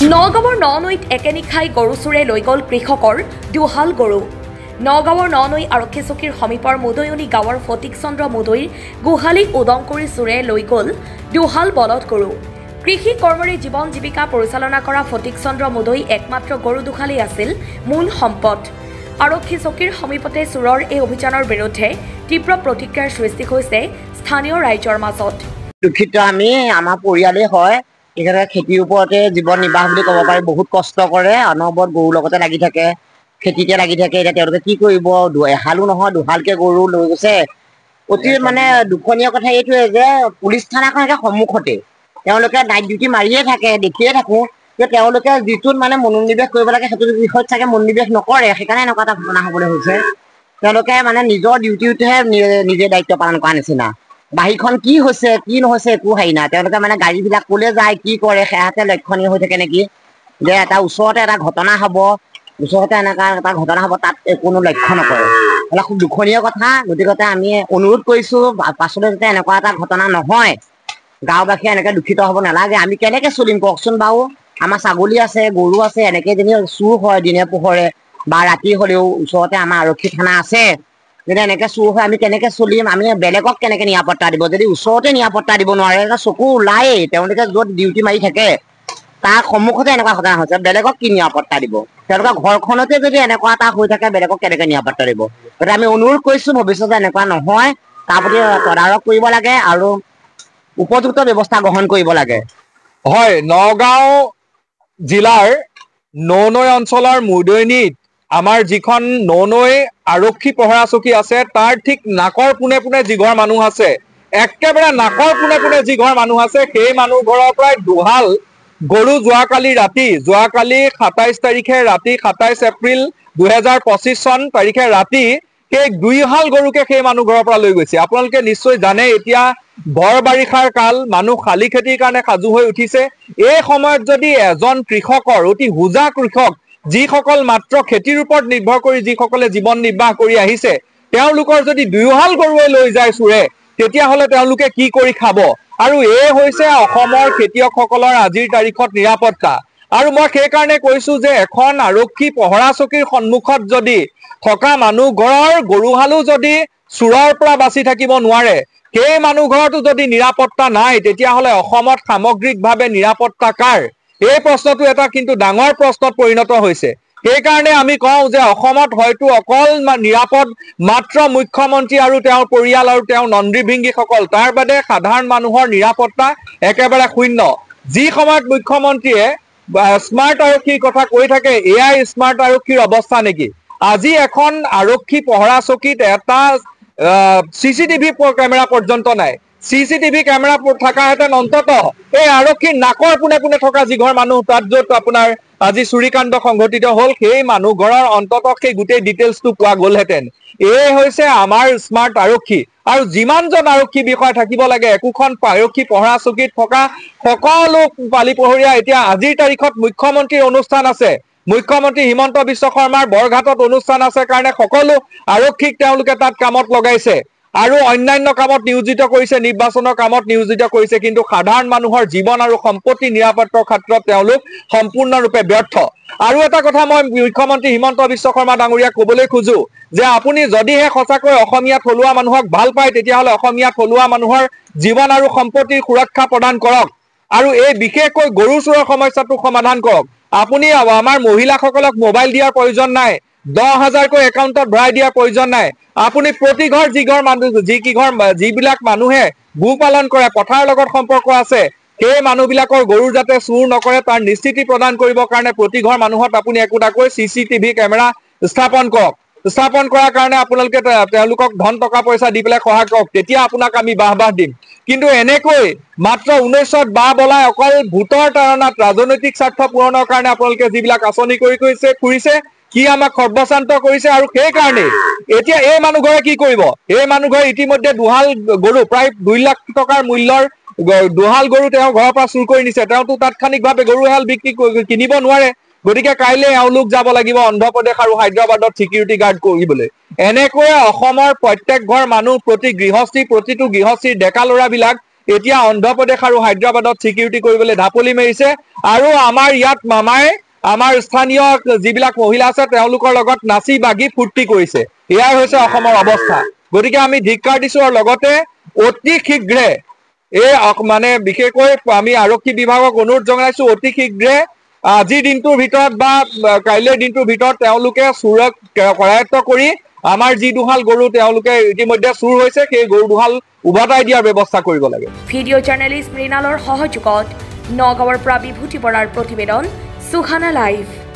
নগাঁৱৰ ননৈত একেনিশাই গৰু চোৰে লৈ গ'ল কৃষকৰ দুহাল গৰু। নগাঁৱৰ ননৈ আৰক্ষী চকীৰ সমীপৰ মুদৈয়নি গাঁৱৰ ফটিক চন্দ্ৰ মুদৈৰ গোহালিক উদং কৰি চোৰে লৈ গ'ল দুহাল বলদ গৰু। কৃষি কৰ্মৰে জীৱন জীৱিকা পৰিচালনা কৰা ফটিক চন্দ্ৰ মুদৈ একমাত্ৰ গৰু দুহালি আছিল মূল সম্পদ। আৰক্ষী চকীৰ সমীপতে চোৰৰ এই অভিযানৰ বিৰুদ্ধে তীব্ৰ প্ৰতিক্ৰিয়াৰ সৃষ্টি হৈছে স্থানীয় ৰাইজৰ মাজত। দুখিত আমি আমাৰ পৰিয়ালেই হয়, তেখেতে খেতিৰ ওপৰতে জীৱন নিৰ্বাহ বুলি ক'ব পাৰি। বহুত কষ্ট কৰে, অনবৰত গৰুৰ লগতে লাগি থাকে, খেতিতে লাগি থাকে। এতিয়া তেওঁলোকে কি কৰিব, এহালো নহয় দুহালকে গৰু লৈ গৈছে। অতি মানে দুখনীয় কথা এইটোৱে যে পুলিচ থানাখন একে সন্মুখতে, তেওঁলোকে নাইট ডিউটি মাৰিয়ে থাকে, দেখিয়ে থাকো যে তেওঁলোকে যিটোত মানে মনোনিৱেশ কৰিব লাগে সেইটো বিষয়ত চাগে মনোনিৱেশ নকৰে, সেইকাৰণে এনেকুৱা এটা ঘটনা হ'বলৈ হৈছে। তেওঁলোকে মানে নিজৰ ডিউটিতহে নিজে দায়িত্ব পালন কৰা নিচিনা। বাহিৰখন কি হৈছে কি নহৈছে একো হেৰি নাই। তেওঁলোকে মানে গাড়ীবিলাক ক'লে যায়, কি কৰে সেয়াতে লক্ষণীয় হৈ থাকে নেকি, যে এটা ওচৰতে এটা ঘটনা হ'ব, ওচৰতে এনেকুৱা এটা ঘটনা হ'ব, তাত কোনো লক্ষ্য নকৰে। এইবিলাক খুব দুখনীয় কথা। গতিকে আমি অনুৰোধ কৰিছো পাছলৈ যাতে এনেকুৱা এটা ঘটনা নহয়। গাঁওবাসীয়ে এনেকে দূষিত হ'ব নালাগে। আমি কেনেকে চলিম কওকচোন বাৰু। আমাৰ ছাগলী আছে, গৰু আছে, এনেকে যদি চুৰ হয় দিনে পোহৰে বা ৰাতি হ'লেও, ওচৰতে আমাৰ আৰক্ষী থানা আছে, যদি এনেকে চুৰ হয় আমি কেনেকে চলিম? আমি বেলেগক কেনেকে নিৰাপত্তা দিব যদি ওচৰতে নিৰাপত্তা দিব নোৱাৰে? চকু ওলায়েই, তেওঁলোকে য'ত ডিউটি মাৰি থাকে তাৰ সন্মুখতে এনেকুৱা ঘটনা হৈছে, বেলেগক কি নিৰাপত্তা দিব? তেওঁলোকৰ ঘৰখনতে যদি এনেকুৱা এটা হৈ থাকে, বেলেগক কেনেকে নিৰাপত্তা দিব? গতিকে আমি অনুৰোধ কৰিছো ভৱিষ্যতে এনেকুৱা নহয়, তাৰ প্ৰতি তদাৰক কৰিব লাগে আৰু উপযুক্ত ব্যৱস্থা গ্ৰহণ কৰিব লাগে। হয়, নগাঁও জিলাৰ ননৈ অঞ্চলৰ মুদৈয়নিত আমাৰ যিখন ননৈ আৰক্ষী পহৰা চকী আছে, তাৰ ঠিক নাকৰ পোনে পোনে যিঘৰ মানুহ আছে, একেবাৰে নাকৰ পোনে পোনে যিঘৰ মানুহ আছে, সেই মানুহ ঘৰৰ পৰাই দুহাল গৰু যোৱাকালি 27 তাৰিখে ৰাতি, 27 এপ্ৰিল 2025 চন তাৰিখে ৰাতি সেই দুইহাল গৰুকে সেই মানুহ ঘৰৰ পৰা লৈ গৈছে। আপোনালোকে নিশ্চয় জানে, এতিয়া ভৰ বাৰিষাৰ কাল, মানুহ শালি খেতিৰ কাৰণে সাজু হৈ উঠিছে। এই সময়ত যদি এজন কৃষকৰ, অতি হোজা কৃষক, যিসকল মাত্ৰ খেতিৰ ওপৰত নিৰ্ভৰ কৰি যিসকলে জীৱন নিৰ্বাহ কৰি আহিছে, তেওঁলোকৰ যদি দুয়োহাল গৰুৱে লৈ যায় চোৰে, তেতিয়াহ'লে তেওঁলোকে কি কৰি খাব? আৰু এই হৈছে অসমৰ খেতিয়কসকলৰ আজিৰ তাৰিখত নিৰাপত্তা। আৰু মই সেইকাৰণে কৈছো যে এখন আৰক্ষী পহৰা চকীৰ সন্মুখত যদি থকা মানুহ ঘৰৰ গৰুহালো যদি চোৰৰ পৰা বাচি থাকিব নোৱাৰে, সেই মানুহ ঘৰতো যদি নিৰাপত্তা নাই, তেতিয়াহ'লে অসমত সামগ্ৰিকভাৱে নিৰাপত্তা কাৰ? এই প্ৰশ্নটো এটা কিন্তু ডাঙৰ প্ৰশ্নত পৰিণত হৈছে। সেইকাৰণে আমি কওঁ যে অসমত হয়তো অকল নিৰাপদ মাত্ৰ মুখ্যমন্ত্ৰী আৰু তেওঁৰ পৰিয়াল আৰু তেওঁৰ নন্দী ভিংগীসকল, তাৰ বাদে সাধাৰণ মানুহৰ নিৰাপত্তা একেবাৰে শূন্য। যি সময়ত মুখ্যমন্ত্ৰীয়ে স্মাৰ্ট আৰক্ষীৰ কথা কৈ থাকে, এয়াই স্মাৰ্ট আৰক্ষীৰ অৱস্থা নেকি? আজি এখন আৰক্ষী পহৰা চকীত এটা CCTV কেমেৰা পৰ্যন্ত নাই। CCTV কেমেৰা থকাহেঁতেন অন্ততঃ এই আৰক্ষীৰ নাকৰ পোনে পোনে থকা যিঘৰ মানুহ, তাত য'ত আপোনাৰ আজি চুৰিকাণ্ড সংঘটিত হ'ল, সেই মানুহ ঘৰৰ অন্ততঃ সেই গোটেই ডিটেইলছটো পোৱা গ'লহেঁতেন। এই হৈছে আমাৰ স্মাৰ্ট আৰক্ষী। আৰু যিমানজন আৰক্ষী বিষয়া থাকিব লাগে, একোখন আৰক্ষী পহৰা চকীত থকা সকলো পালি পহৰীয়া, এতিয়া আজিৰ তাৰিখত মুখ্যমন্ত্ৰীৰ অনুষ্ঠান আছে, মুখ্যমন্ত্ৰী হিমন্ত বিশ্ব শৰ্মাৰ বৰঘাটত অনুষ্ঠান আছে কাৰণে সকলো আৰক্ষীক তেওঁলোকে তাত কামত লগাইছে আৰু অন্যান্য কামত নিয়োজিত কৰিছে, নিৰ্বাচনৰ কামত নিয়োজিত কৰিছে, কিন্তু সাধাৰণ মানুহৰ জীৱন আৰু সম্পত্তি নিৰাপত্তাৰ ক্ষেত্ৰত তেওঁলোক সম্পূৰ্ণৰূপে ব্যৰ্থ। আৰু এটা কথা মই মুখ্যমন্ত্ৰী হিমন্ত বিশ্ব শৰ্মা ডাঙৰীয়াক ক'বলৈ খোজো যে আপুনি যদিহে সঁচাকৈ অসমীয়া থলুৱা মানুহক ভাল পায়, তেতিয়াহ'লে অসমীয়া থলুৱা মানুহৰ জীৱন আৰু সম্পত্তিৰ সুৰক্ষা প্ৰদান কৰক আৰু এই বিশেষকৈ গৰু চোৰৰ সমস্যাটো সমাধান কৰক। আপুনি আমাৰ মহিলাসকলক মোবাইল দিয়াৰ প্ৰয়োজন নাই, 10,000কৈ একাউণ্টত ভৰাই দিয়াৰ প্ৰয়োজন নাই। আপুনি প্ৰতি ঘৰ যিবিলাক মানুহে গো পালন কৰে, পথাৰৰ লগত সম্পৰ্ক আছে, সেই মানুহবিলাকৰ গৰু যাতে চুৰ নকৰে তাৰ নিশ্চিতি প্ৰদান কৰিবৰ কাৰণে প্ৰতি ঘৰ মানুহত আপুনি একোটাকৈ CCTV কেমেৰা স্থাপন কৰক। স্থাপন কৰাৰ কাৰণে আপোনালোকে তেওঁলোকক ধন টকা পইচা দি পেলাই সহায় কৰক, তেতিয়া আপোনাক আমি বাহ দিম। কিন্তু এনেকৈ মাত্ৰ 19ত বাহ বলাই অকল ভোটৰ তাৰণাত ৰাজনৈতিক স্বাৰ্থ পূৰণৰ কাৰণে আপোনালোকে যিবিলাক আঁচনি কৰি ফুৰিছে, কি আমাক সৰ্বশান্ত কৰিছে। আৰু সেইকাৰণে এতিয়া এই মানুহ ঘৰে কি কৰিব? এই মানুহ ঘৰে ইতিমধ্যে দুহাল গৰু, প্ৰায় 2 লাখ টকাৰ মূল্যৰ দুহাল গৰু তেওঁৰ ঘৰৰ পৰা চুৰ কৰি নিছে। তেওঁতো তাৎক্ষণিকভাৱে গৰু এহাল কিনিব নোৱাৰে। গতিকে কাইলৈ এওঁলোক যাব লাগিব অন্ধ্ৰপ্ৰদেশ আৰু হায়দৰাবাদত সিকিউৰিটি গাৰ্ড কৰিবলৈ। এনেকৈ অসমৰ প্ৰত্যেক ঘৰ মানুহ, প্ৰতিটো গৃহস্থীৰ ডেকা ল'ৰাবিলাক এতিয়া অন্ধ্ৰপ্ৰদেশ আৰু হায়দৰাবাদত চিকিউৰিটি কৰিবলৈ ঢাপলি মেলিছে আৰু আমাৰ ইয়াত মামাই আমাৰ স্থানীয় যিবিলাক মহিলা আছে তেওঁলোকৰ লগত নাচি বাগি ফূৰ্তি কৰিছে এয়াই হৈছে অসমৰ অৱস্থা গতিকে আমি ধিক্কাৰ দিছো আৰু লগতে অতি শীঘ্ৰে এই মানে বিশেষকৈ আমি আৰক্ষী বিভাগক অনুৰোধ জনাইছো অতি শীঘ্ৰে আজিৰ দিনটোৰ ভিতৰত বা কাইলৈৰ দিনটোৰ ভিতৰত তেওঁলোকে চুৰক কৰায়ত্ব কৰি আমাৰ যি দুহাল গৰু তেওঁলোকে ইতিমধ্যে চুৰ হৈছে সেই গৰু দুহাল উভতাই দিয়াৰ ব্যৱস্থা কৰিব লাগে ভিডিঅ' জাৰ্নেলিষ্ট মৃণালৰ সহযোগত নগাঁৱৰ পৰা বিভূতি বৰাৰ প্ৰতিবেদন সুহানা লাইভ।